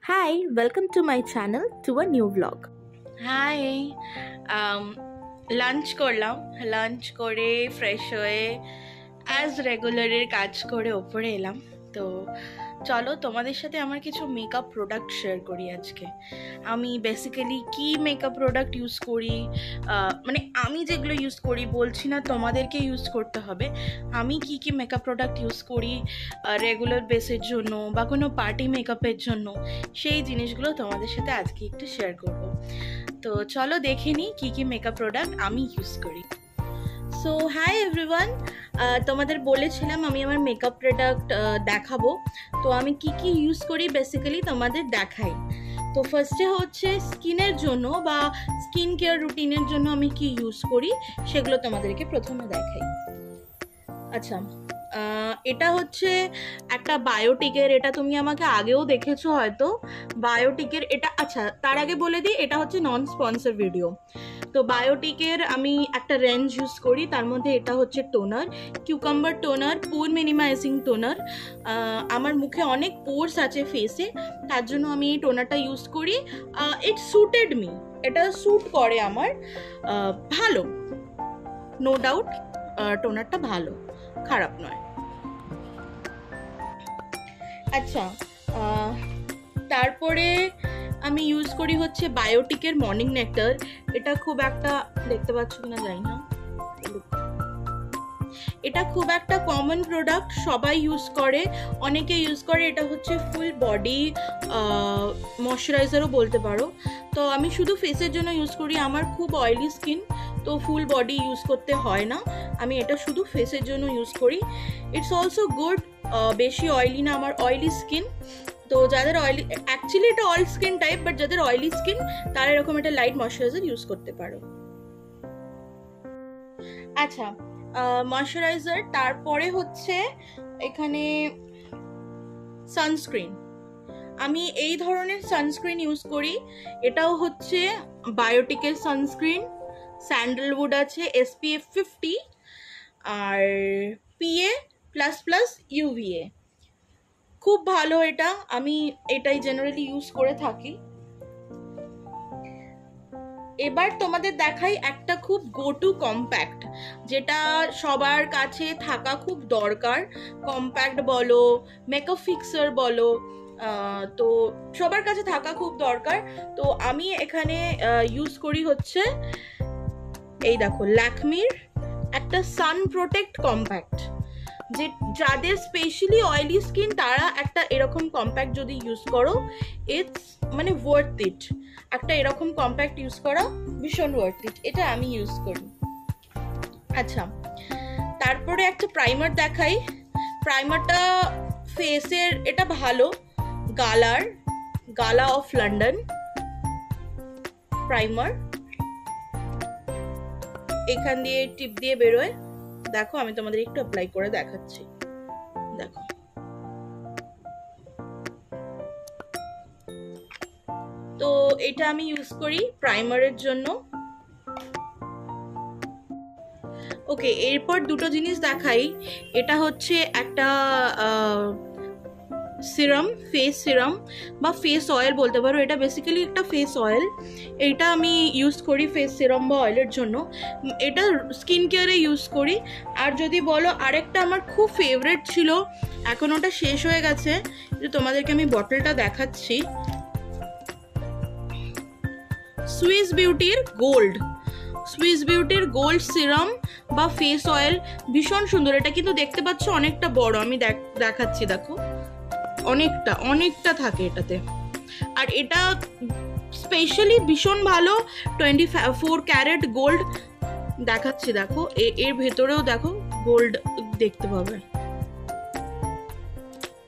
Hi, welcome to my channel to a new vlog. Hi lunch করলাম, lunch করে fresh হয়ে as রেগুলারের কাজ করে ওপরে এলাম। তো চলো তোমাদের সাথে আমার কিছু মেকআপ প্রোডাক্ট শেয়ার করি আজকে। আমি বেসিক্যালি কি মেকআপ প্রোডাক্ট ইউজ করি, মানে আমি যেগুলো ইউজ করি বলছি না তোমাদেরকে ইউজ করতে হবে। আমি কি মেকআপ প্রোডাক্ট ইউজ করি রেগুলার বেসের জন্য বা কোনো পার্টি মেকআপের জন্য, সেই জিনিসগুলো তোমাদের সাথে আজকে একটু শেয়ার করব। তো চলো দেখে নিই কি মেকআপ প্রোডাক্ট আমি ইউজ করি। সো হাই এভরিওয়ান, তোমাদের বলেছিলাম আমি আমার মেকআপ প্রোডাক্ট দেখাবো। তো আমি কি ইউজ করি বেসিক্যালি তোমাদের দেখাই। তো ফার্স্টে হচ্ছে স্কিনের জন্য বা স্কিন কেয়ার রুটিনের জন্য আমি কি ইউজ করি সেগুলো তোমাদেরকে প্রথমে দেখাই। আচ্ছা, এটা হচ্ছে একটা বায়োটিকের, এটা তুমি আমাকে আগেও দেখেছো হয়তো, বায়োটিকের এটা। আচ্ছা, তার আগে বলে দিই এটা হচ্ছে নন স্পন্সর ভিডিও। তো বায়োটিকের আমি একটা রেঞ্জ ইউজ করি, তার মধ্যে এটা হচ্ছে টোনার, কিউকাম্বার টোনার, পোর মিনিমাইজিং টোনার। আমার মুখে অনেক পোর্স আছে ফেসে, তার জন্য আমি এই টোনারটা ইউজ করি। ইট সুটেড মি, এটা স্যুট করে আমার, ভালো, নো ডাউট টোনারটা ভালো, খারাপ নয়। আচ্ছা, তারপরে আমি ইউজ করি হচ্ছে বায়োটিকের মর্নিং নেক্টার। এটা খুব একটা, দেখতে পাচ্ছ কিনা জানি না, এটা খুব একটা কমন প্রোডাক্ট, সবাই ইউজ করে, অনেকে ইউজ করে। এটা হচ্ছে ফুল বডি ময়শ্চারাইজারও বলতে পারো। তো আমি শুধু ফেসের জন্য ইউজ করি, আমার খুব অয়েলি স্কিন, তো ফুল বডি ইউজ করতে হয় না, আমি এটা শুধু ফেসের জন্য ইউজ করি। ইটস অলসো গুড, বেশি অয়েলি না, আমার অয়েলি স্কিন। তো যাদের অয়েলি, অ্যাকচুয়ালি এটা অল স্কিন টাইপ, বাট যাদের অয়েলি স্কিন তারা এরকম একটা লাইট ময়শ্চারাইজার ইউজ করতে পারো। আচ্ছা, ময়শ্চারাইজার, তারপরে হচ্ছে এখানে সানস্ক্রিন। আমি এই ধরনের সানস্ক্রিন ইউজ করি, এটাও হচ্ছে বায়োটিকের সানস্ক্রিন, স্যান্ডেলউড আছে, SPF 50 আর PA++ UVA, খুব ভালো এটা, আমি এটাই জেনারেলি ইউজ করে থাকি। এবার তোমাদের দেখাই একটা খুব গো টু কম্প্যাক্ট, যেটা সবার কাছে থাকা খুব দরকার। কম্প্যাক্ট বলো, মেকআপ ফিক্সার বলো, তো সবার কাছে থাকা খুব দরকার। তো আমি এখানে ইউজ করি হচ্ছে এই দেখো, ল্যাকমির একটা সান প্রোটেক্ট কম্প্যাক্ট। যে যাদের স্পেশালি অয়েলি স্কিন তারা একটা এরকম কম্প্যাক্ট যদি ইউজ করো, ইটস মানে ওয়ার্থ ইট। একটা এরকম কম্প্যাক্ট ইউজ করা ভীষণ ওয়ার্থ ইট, এটা আমি ইউজ করি। আচ্ছা, তারপরে একটা প্রাইমার দেখাই। প্রাইমারটা ফেসের, এটা ভালো, গালা অফ লন্ডন প্রাইমার, এখান দিয়ে টিপ দিয়ে বেরোয়। দেখো, আমি তোমাদের একটু অ্যাপ্লাই করে দেখাচ্ছি, দেখো। তো এটা আমি ইউজ করি প্রাইমারের জন্য। ওকে, এরপর দুটো জিনিস দেখাই। এটা হচ্ছে একটা সিরাম, ফেস সিরাম বা ফেস অয়েল বলতে পারো, এটা বেসিক্যালি একটা ফেস অয়েল। এটা আমি ইউজ করি ফেস সিরাম বা অয়েলের জন্য, এটা স্কিন কেয়ারে ইউজ করি। আর যদি বলো আরেকটা আমার খুব ফেভারিট ছিল, এখন ওটা শেষ হয়ে গেছে, তোমাদেরকে আমি বটলটা দেখাচ্ছি। সুইস বিউটির গোল্ড সিরাম বা ফেস অয়েল, ভীষণ সুন্দর। এটা কিন্তু দেখতে পাচ্ছ অনেকটা বড়, আমি দেখাচ্ছি, দেখো অনেকটা থাকে এটাতে। আর এটা স্পেশালি ভীষণ ভালো, 24 ক্যারেট গোল্ড দেখাচ্ছি, দেখো এর ভেতরেও দেখো গোল্ড দেখতে পাবে,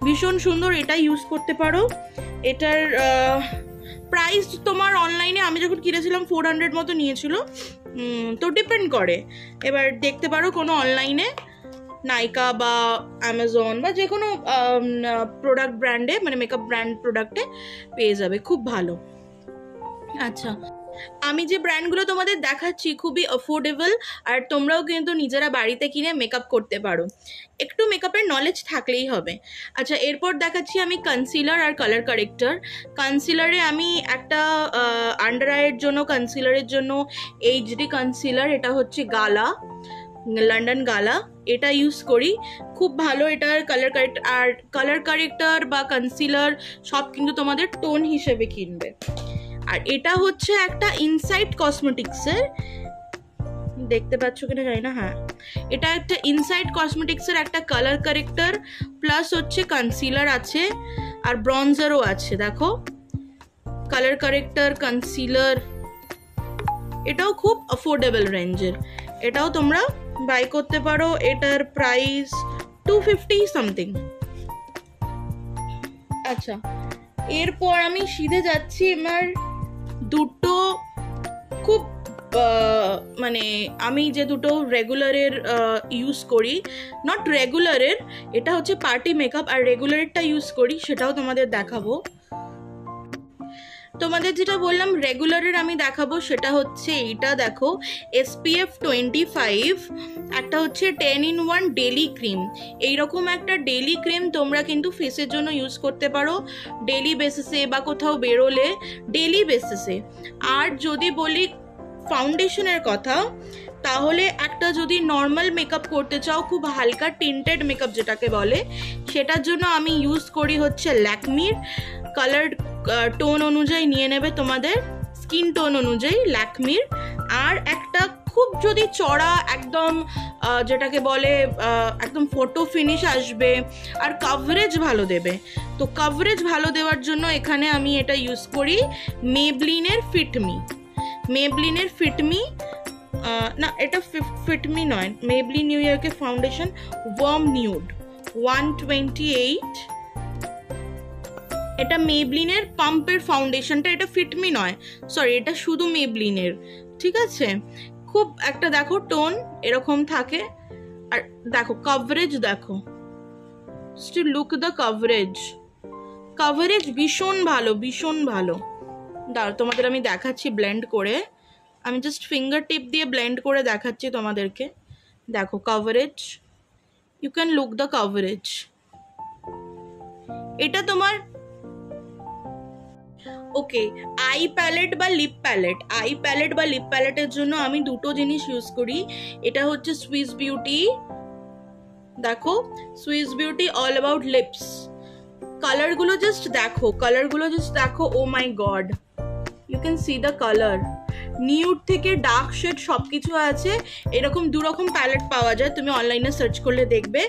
ভীষণ সুন্দর, এটা ইউজ করতে পারো। এটার প্রাইস তোমার অনলাইনে আমি যখন কিনেছিলাম 400 মতো নিয়েছিল, তো ডিপেন্ড করে, এবার দেখতে পারো কোনো অনলাইনে, নাইকা বা অ্যামাজন বা যে কোনো প্রোডাক্ট ব্র্যান্ডে, মানে মেকআপ ব্র্যান্ড প্রোডাক্টে পেয়ে যাবে, খুব ভালো। আচ্ছা, আমি যে ব্র্যান্ডগুলো তোমাদের দেখাচ্ছি খুবই অ্যাফোর্ডেবল, আর তোমরাও কিন্তু নিজেরা বাড়িতে কিনে মেকআপ করতে পারো, একটু মেকআপের নলেজ থাকলেই হবে। আচ্ছা, এরপর দেখাচ্ছি আমি কনসিলার আর কালার কারেক্টর। কনসিলারে আমি একটা আন্ডার আইয়ের জন্য কনসিলারের জন্য এইচডি কনসিলার, এটা হচ্ছে গালা, লন্ডন গালা, এটা ইউজ করি, খুব ভালো এটার কালার কারেক্ট। আর কালার কারেক্টর বা কনসিলার সব কিন্তু তোমাদের টোন হিসেবে কিনবে। আর এটা হচ্ছে একটা ইনসাইড কসমেটিক্সের, দেখতে পাচ্ছ কিনা জানি না, হ্যাঁ এটা একটা ইনসাইড কসমেটিক্সের একটা কালার কারেক্টর প্লাস হচ্ছে কনসিলার আছে আর ব্রঞ্জারও আছে। দেখো কালার কারেক্টর, কনসিলার, এটাও খুব অ্যাফোর্ডেবল রেঞ্জের, এটাও তোমরা বাই করতে পারো। এটার প্রাইস 250 সামথিং। আচ্ছা, এরপর আমি সিধে যাচ্ছি আমার দুটো খুব মানে আমি যে দুটো রেগুলারের ইউজ করি, নট রেগুলারের, এটা হচ্ছে পার্টি মেকআপ, আর রেগুলারেরটা ইউজ করি সেটাও তোমাদের দেখাবো। তোমাদের যেটা বললাম রেগুলারের আমি দেখাবো সেটা হচ্ছে এইটা, দেখো SPF 25, একটা হচ্ছে 10-in-1 ডেলি ক্রিম। এইরকম একটা ডেলি ক্রিম তোমরা কিন্তু ফেসের জন্য ইউজ করতে পারো ডেলি বেসিসে বা কোথাও বেরোলে ডেলি বেসিসে। আর যদি বলি ফাউন্ডেশনের কথা, তাহলে একটা যদি নর্মাল মেকআপ করতে চাও, খুব হালকা টিন্টেড মেকআপ যেটাকে বলে, সেটার জন্য আমি ইউজ করি হচ্ছে ল্যাকমির। কালার টোন অনুযায়ী নিয়ে নেবে তোমাদের স্কিন টোন অনুযায়ী ল্যাকমির। আর একটা খুব যদি চড়া একদম যেটাকে বলে একদম ফটো ফিনিশ আসবে আর কাভারেজ ভালো দেবে, তো কাভারেজ ভালো দেওয়ার জন্য এখানে আমি এটা ইউজ করি মেবলিনের ফিটমি। মেবলিনের ফিটমি না, এটা ফিটমি নয়, মেবলিন নিউ ইয়র্কের ফাউন্ডেশন ওয়ার্ম নিউড 128, এটা মেবলিনের পাম্পের ফাউন্ডেশনটা, এটা ফিটমি নয়, সরি এটা শুধু মেবলিনের, ঠিক আছে। খুব একটা দেখো টোন এরকম থাকে, আর দেখো কভারেজ, দেখো still look the coverage, coverage ভীষণ ভালো, ভীষণ ভালো। দাঁড়াও তোমাদের আমি দেখাচ্ছি ব্লেন্ড করে, আমি জাস্ট ফিঙ্গার টিপ দিয়ে ব্লেন্ড করে দেখাচ্ছি তোমাদেরকে। দেখো coverage, you can look the coverage. এটা তোমার ওকে আই প্যালেট বা লিপ প্যালেট, আই প্যালেট বা লিপ প্যালেটের জন্য আমি দুটো জিনিস ইউজ করি। এটা হচ্ছে সুইস বিউটি, দেখো Swiss beauty all about lips. কালারগুলো জাস্ট দেখো, কালারগুলো জাস্ট দেখো, oh my god, you can see the colour, nude থেকে ডার্ক শেড সব কিছু আছে। এরকম দুরকম প্যালেট পাওয়া যায়, তুমি অনলাইনে সার্চ করলে দেখবে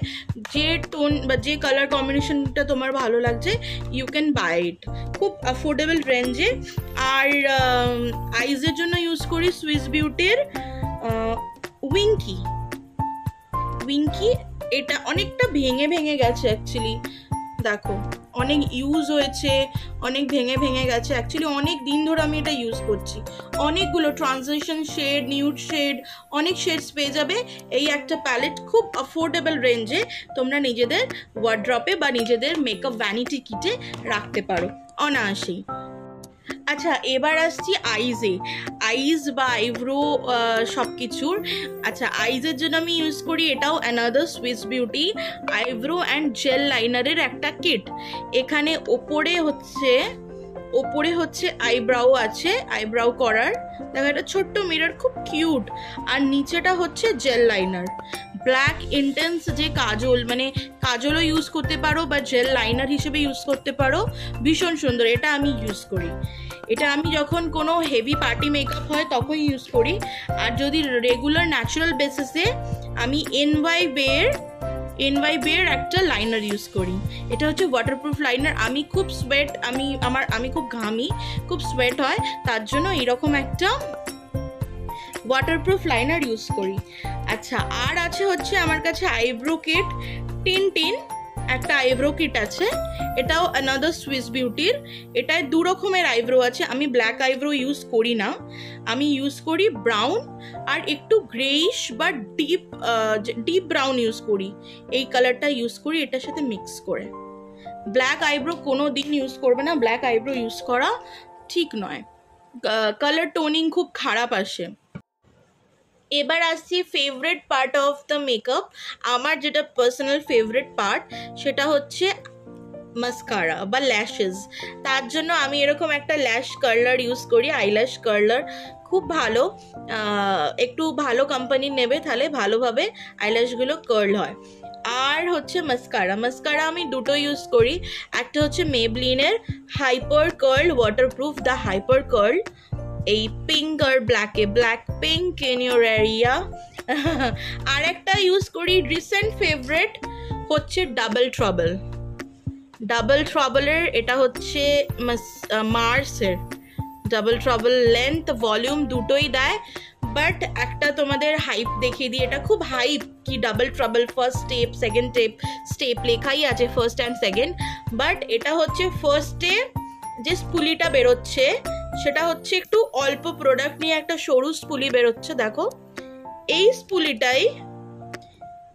যে টোন বা যে কালার কম্বিনেশনটা তোমার ভালো লাগছে, ইউ ক্যান বাই ইট, খুব অ্যাফোর্ডেবল রেঞ্জে। আর আইজের জন্য ইউজ করি সুইস বিউটির উইঙ্কি। উইঙ্কি এটা অনেকটা ভেঙে ভেঙে গেছে অ্যাকচুয়ালি, দেখো অনেক ইউজ হয়েছে, অনেক ভেঙে ভেঙে গেছে, অ্যাকচুয়ালি অনেক দিন ধরে আমি এটা ইউজ করছি। অনেকগুলো ট্রানজিশন শেড, নিউড শেড, অনেক শেডস পেয়ে যাবে এই একটা প্যালেট, খুব অ্যাফোর্ডেবল রেঞ্জে তোমরা নিজেদের ওয়ার্ড্রপে বা নিজেদের মেকআপ ভ্যানিটি কিটে রাখতে পারো অনায়াসেই। আচ্ছা, এবার আসছি আইজে, আইজ বা আইব্রো সব কিছুর। আচ্ছা, আইজের জন্য আমি ইউজ করি এটাও another Swiss beauty eyebrow and gel লাইনারের একটা কিট। এখানে ওপরে হচ্ছে আইব্রাও আছে, আইব্রাও করার, দেখো একটা ছোট্ট মিরর, খুব কিউট। আর নিচেটা হচ্ছে জেল লাইনার, ব্ল্যাক ইন্টেন্স যে কাজল, মানে কাজলও ইউজ করতে পারো বা জেল লাইনার হিসেবে ইউজ করতে পারো, ভীষণ সুন্দর। এটা আমি ইউজ করি, এটা আমি যখন কোনো হেভি পার্টি মেকআপ হয় তখন ইউজ করি। আর যদি রেগুলার ন্যাচারাল বেসিসে আমি NY বের একটা লাইনার ইউজ করি, এটা হচ্ছে ওয়াটারপ্রুফ লাইনার। আমি খুব সোয়েট, আমি খুব ঘামি, খুব সোয়েট হয়, তার জন্য এরকম একটা ওয়াটারপ্রুফ লাইনার ইউজ করি। আচ্ছা, আর আছে হচ্ছে আমার কাছে আইব্রো কিট, টিন একটা আইব্রো কিট আছে, এটাও অ্যানাদার সুইস বিউটির। এটায় দু রকমের আইব্রো আছে, আমি ব্ল্যাক আইব্রো ইউজ করি না, আমি ইউজ করি ব্রাউন আর একটু গ্রেইশ বা ডিপ ব্রাউন ইউজ করি, এই কালারটা ইউজ করি এটার সাথে মিক্স করে। ব্ল্যাক আইব্রো কোনো দিন ইউজ করবে না, ব্ল্যাক আইব্রো ইউজ করা ঠিক নয়। কালার টোনিং খুব খারাপ আসে। এবার আসছি favourite part of the makeup. আমার যেটা পার্সোনাল ফেভারিট পার্ট সেটা হচ্ছে মাস্কারা বা ল্যাশেস। তার জন্য আমি এরকম একটা ল্যাশ কার্লার ইউজ করি, আইল্যাশ কার্লার। খুব ভালো, একটু ভালো কোম্পানির নেবে, তাহলে ভালোভাবে আইল্যাশগুলো কার্ল হয়। আর হচ্ছে মাস্কারা, মাস্কারা আমি দুটো ইউজ করি। একটা হচ্ছে মেবলিনের hyper curl waterproof the hyper curl, এই পিঙ্ক আর ব্ল্যাকে, black pink in your area. আর একটা ইউজ করি রিসেন্ট ফেভারিট হচ্ছে ডাবল ট্রাবল। ডাবল ট্রাবলের এটা হচ্ছে মার্সের ডাবল ট্রাবল, লেন্থ ভলিউম দুটোই দেয়। বাট একটা তোমাদের হাইপ দেখিয়ে দিই, এটা খুব হাইপ কি double trouble first step second step লেখাই আছে ফার্স্ট অ্যান্ড সেকেন্ড। বাট এটা হচ্ছে ফার্স্টে যে স্পুলিটা বেরোচ্ছে সেটা হচ্ছে একটু অল্প প্রোডাক্ট নিয়ে একটা সরু স্পুলি বেরোচ্ছে, দেখো এই স্পুলিটাই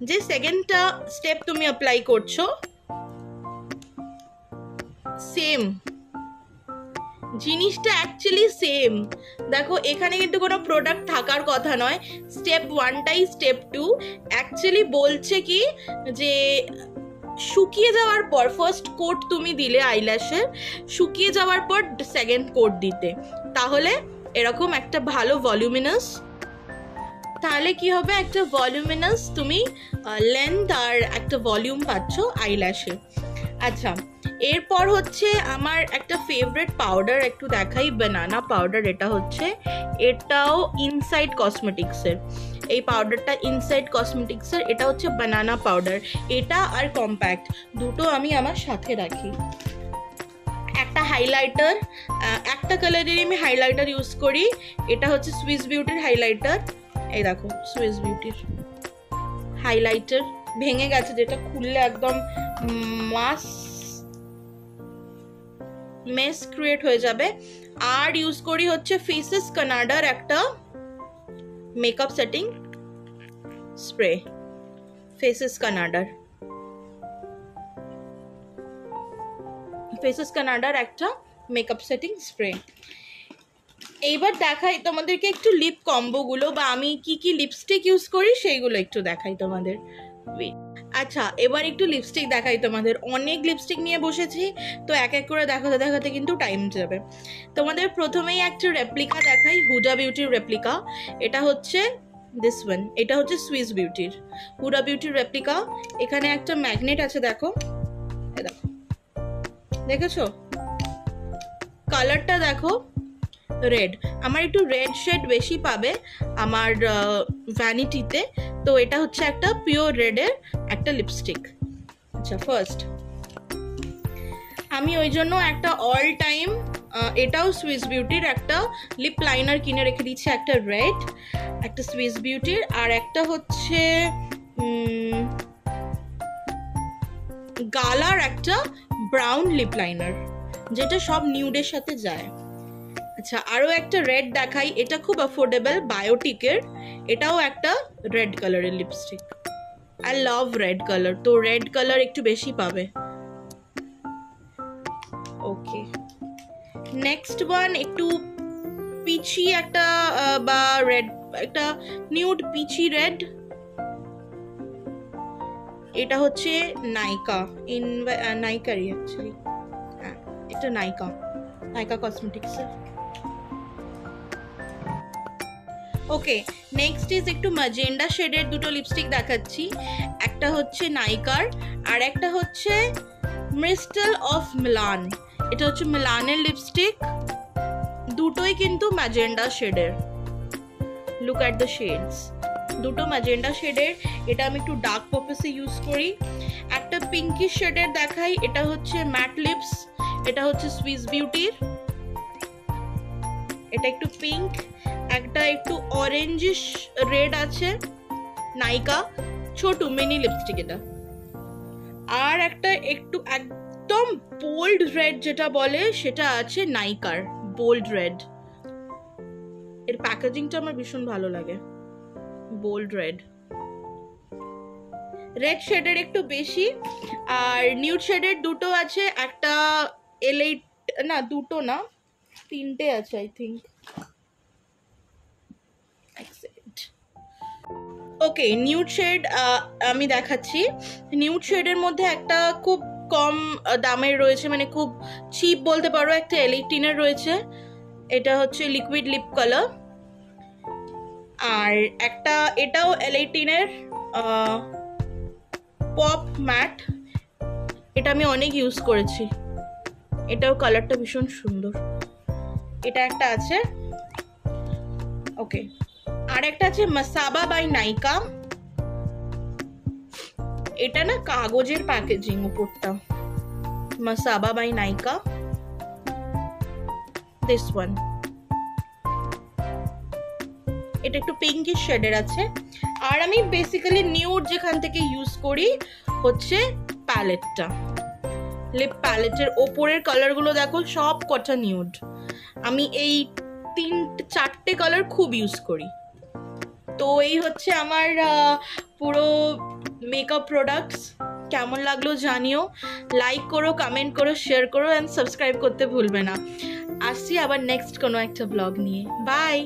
যে সেকেন্ডটা স্টেপ তুমি অ্যাপ্লাই করছো, সেম জিনিসটা অ্যাকচুয়ালি সেম। দেখো এখানে কিন্তু কোনো প্রোডাক্ট থাকার কথা নয়, স্টেপ ওয়ানটাই স্টেপ টু। অ্যাকচুয়ালি বলছে কি যে শুকিয়ে যাওয়ার পর ফার্স্ট কোট তুমি দিলে আইল্যাশে, শুকিয়ে যাওয়ার পর সেকেন্ড কোট দিতে, তাহলে এরকম একটা ভালো ভলিউমিনাস, তাহলে কি হবে একটা ভলিউমিনাস তুমি লেন্থ আর একটা ভলিউম পাচ্ছ আইল্যাশে। আচ্ছা, এরপর হচ্ছে আমার একটা ফেভারিট পাউডার একটু দেখাই, বানানা পাউডার। এটাও ইনসাইড কসমেটিক্সের, এই পাউডারটা ইনসাইড কসমেটিক্সের। এটা হচ্ছে বানানা পাউডার, এটা আর কম্প্যাক্ট দুটো আমি আমার সাথে রাখি। একটা হাইলাইটার, একটা কালারের আমি হাইলাইটার ইউজ করি, এটা হচ্ছে সুইস বিউটির হাইলাইটার। এই দেখো সুইস বিউটির হাইলাইটার ভেঙে গেছে, যেটা খুললে একদম মেস ক্রিয়েট হয়ে যাবে। আর ইউজ করি হচ্ছে ফেসেস কানাডার একটা মেকআপ সেটিং স্প্রে, ফেসেস কানাডার একটা মেকআপ সেটিং স্প্রে। এইবার দেখাই তোমাদেরকে একটু লিপ কম্বোগুলো, বা আমি কি কি লিপস্টিক ইউজ করি সেইগুলো একটু দেখাই তোমাদের। আচ্ছা, এবার একটু লিপস্টিক দেখাই তোমাদের। অনেক লিপস্টিক নিয়ে বসেছি, তো এক এক করে দেখাতে দেখাতে কিন্তু টাইম যাবে। তোমাদের প্রথমেই একটা রেপ্লিকা দেখাই, হুডা বিউটির রেপ্লিকা। এটা হচ্ছে দিস ওয়ান, এটা হচ্ছে সুইস বিউটির হুডা বিউটির রেপ্লিকা। এখানে একটা ম্যাগনেট আছে, দেখো দেখো, দেখেছো? কালারটা দেখো রেড, আমার একটু রেড শেড বেশি পাবে আমার ভ্যানিটিতে, তো এটা হচ্ছে একটা পিওর রেডের একটা লিপস্টিক। আচ্ছা, ফার্স্ট আমি ওই জন্য একটা অল টাইম এটাও সুইস বিউটির একটা লিপ লাইনার কিনে রেখে দিচ্ছি, একটা রেড, একটা সুইস বিউটির, আর একটা হচ্ছে গালার একটা ব্রাউন লিপ লাইনার, যেটা সব নিউডের সাথে যায়। আচ্ছা, আরও একটা রেড দেখাই, এটা খুব অ্যাফোর্ডেবল, বায়োটিকের, এটাও একটা রেড কালারের lipstick. I love red colour, তো রেড কালার একটু বেশি পাবে। ওকে, নেক্সট ওয়ান একটু পিচি একটা বা রেড, একটা নিউড পিচি রেড। এটা হচ্ছে নাইকা, নাইকারই অ্যাকচুয়ালি, হ্যাঁ এটা নাইকা কসমেটিক্সের। ওকে, নেক্সট ইজ একটু ম্যাজেন্ডা শেডের দুটো লিপস্টিক দেখাচ্ছি। একটা হচ্ছে নাইকার, আর একটা হচ্ছে মিস্টাল অফ মিলান। এটা হচ্ছে মিলানের লিপস্টিক, দুটোই কিন্তু ম্যাজেন্ডা শেডের। লুক অ্যাট দ্য শেডস, দুটো ম্যাজেন্ডা শেডের। এটা আমি একটু ডার্ক পারপাসে ইউজ করি। একটা পিঙ্কি শেডের দেখাই, এটা হচ্ছে ম্যাট লিপস, এটা হচ্ছে সুইস বিউটির, এটা একটু পিঙ্ক। একটা একটু অরেঞ্জিশ রেড আছে, নাইকা, ছোট মিনি লিপস্টিক এটা। আর একটা একটু একদম বোল্ড রেড যেটা বলে, সেটা আছে নাইকার বোল্ড রেড। এর প্যাকেজিংটা আমার ভীষণ ভালো লাগে, বোল্ড রেড। রেড শেডের একটু বেশি, আর নিউড শেডের দুটো আছে, একটা L8, না দুটো না, তিনটে আছে I think. Okay, nude shade আমি দেখাচ্ছি। নিউড শেডের মধ্যে একটা খুব কম দামের রয়েছে, মানে খুব চিপ বলতে পারো, একটা L18-এর রয়েছে, এটা হচ্ছে লিকুইড লিপ কালার। আর একটা এটাও L18-এর পপ ম্যাট, এটা আমি অনেক ইউজ করেছি, এটাও কালারটা ভীষণ সুন্দর। এটা একটা আছে। ওকে, আর একটা আছে মাসাবা বাই নাইকা, এটা না কাগজের প্যাকেজিং উপরটা, Masaba by Nykaa, this one. এটা একটু পিঙ্কিশ শেডের আছে। আর আমি বেসিক্যালি নিউড যেখান থেকে ইউজ করি হচ্ছে প্যালেটটা, লিপ প্যালেটের ওপরের কালারগুলো দেখো সব কটা নিউড। আমি এই 3-4টে কালার খুব ইউজ করি। তো এই হচ্ছে আমার পুরো মেকআপ প্রোডাক্টস। কেমন লাগলো জানিও, লাইক করো, কমেন্ট করো, শেয়ার করো অ্যান্ড সাবস্ক্রাইব করতে ভুলবে না। আসছি আবার নেক্সট কোনো একটা ব্লগ নিয়ে। বাই।